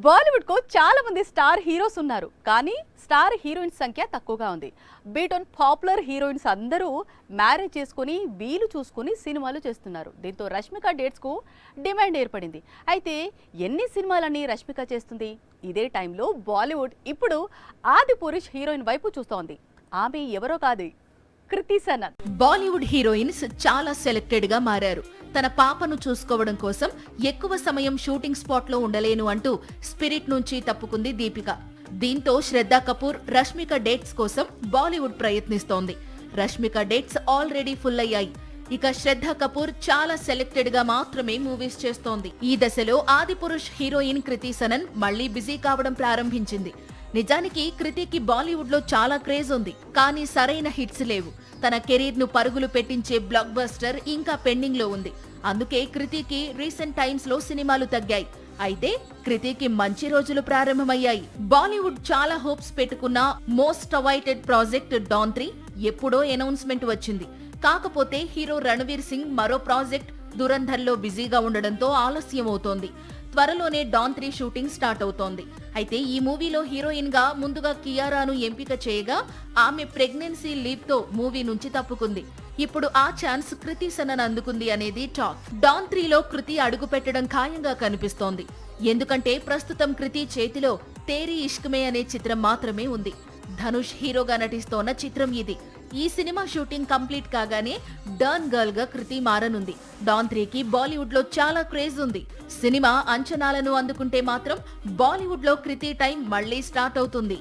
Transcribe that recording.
బాలీవుడ్ కు చాలా మంది స్టార్ హీరోస్ ఉన్నారు, కానీ స్టార్ హీరోయిన్స్ సంఖ్య తక్కువగా ఉంది. బీట్ ఆన్ పాపులర్ హీరోయిన్స్ అందరూ మ్యారేజ్ చేసుకుని వీలు చూసుకుని సినిమాలు చేస్తున్నారు. దీంతో రష్మిక డేట్స్ కు డిమాండ్ ఏర్పడింది. అయితే ఎన్ని సినిమాలని రష్మిక చేస్తుంది? ఇదే టైంలో బాలీవుడ్ ఇప్పుడు ఆది పురుష్ హీరోయిన్ వైపు చూస్తోంది. ఆమె ఎవరో కాదు, కృతి సనన్. బాలీవుడ్ హీరోయిన్స్ చాలా సెలెక్టెడ్ గా మారారు. తన పాపను చూసుకోవడం కోసం ఎక్కువ సమయం షూటింగ్ స్పాట్ లో ఉండలేను అంటూ స్పిరిట్ నుంచి తప్పుకుంది దీపిక. దీంతో శ్రద్ధా కపూర్ రష్మిక డేట్స్ కోసం బాలీవుడ్ ప్రయత్నిస్తోంది. రష్మిక డేట్స్ ఆల్రెడీ ఫుల్ అయ్యాయి. ఇక శ్రద్ధా కపూర్ చాలా సెలెక్టెడ్ గా మాత్రమే మూవీస్ చేస్తోంది. ఈ దశలో ఆది పురుష్ హీరోయిన్ కృతి సనన్ మళ్లీ బిజీ కావడం ప్రారంభించింది. నిజానికి కృతికి బాలీవుడ్ లో చాలా క్రేజ్ ఉంది, కానీ సరైన హిట్స్ లేవు. తన కెరీర్ ను పరుగులు పెట్టించే బ్లాక్ బస్టర్ ఇంకా పెండింగ్ లో ఉంది. అందుకే కృతికి రీసెంట్ టైమ్స్ లో సినిమాలు తగ్గాయి. అయితే కృతికి మంచి రోజులు ప్రారంభమయ్యాయి. బాలీవుడ్ చాలా హోప్స్ పెట్టుకున్న మోస్ట్ అవైటెడ్ ప్రాజెక్ట్ డాన్ 3 ఎప్పుడో అనౌన్స్మెంట్ వచ్చింది. కాకపోతే హీరో రణవీర్ సింగ్ మరో ప్రాజెక్ట్ దురంధర్ లో బిజీగా ఉండడంతో ఆలస్యం అవుతోంది. త్వరలోనే డాన్ 3 షూటింగ్ స్టార్ట్ అవుతోంది. అయితే ఈ మూవీలో హీరోయిన్ గా ముందుగా కియారాను ఎంపిక చేయగా ఆమె ప్రెగ్నెన్సీ లీవ్ తో మూవీ నుంచి తప్పుకుంది. ఇప్పుడు ఆ ఛాన్స్ కృతి సనన్ అందుకుంది అనేది టాక్. డాన్ 3 లో కృతి అడుగు పెట్టడం ఖాయంగా కనిపిస్తోంది. ఎందుకంటే ప్రస్తుతం కృతి చేతిలో తేరీ ఇష్క్ మే అనే చిత్రం మాత్రమే ఉంది. ధనుష్ హీరోగా నటిస్తోన్న చిత్రం ఇది. ఈ సినిమా షూటింగ్ కంప్లీట్ కాగానే డర్న్ గర్ల్ గా కృతి మారనుంది. డాన్ 3 కి బాలీవుడ్ లో చాలా క్రేజ్ ఉంది. సినిమా అంచనాలను అందుకుంటే మాత్రం బాలీవుడ్ లో కృతి టైం మళ్లీ స్టార్ట్ అవుతుంది.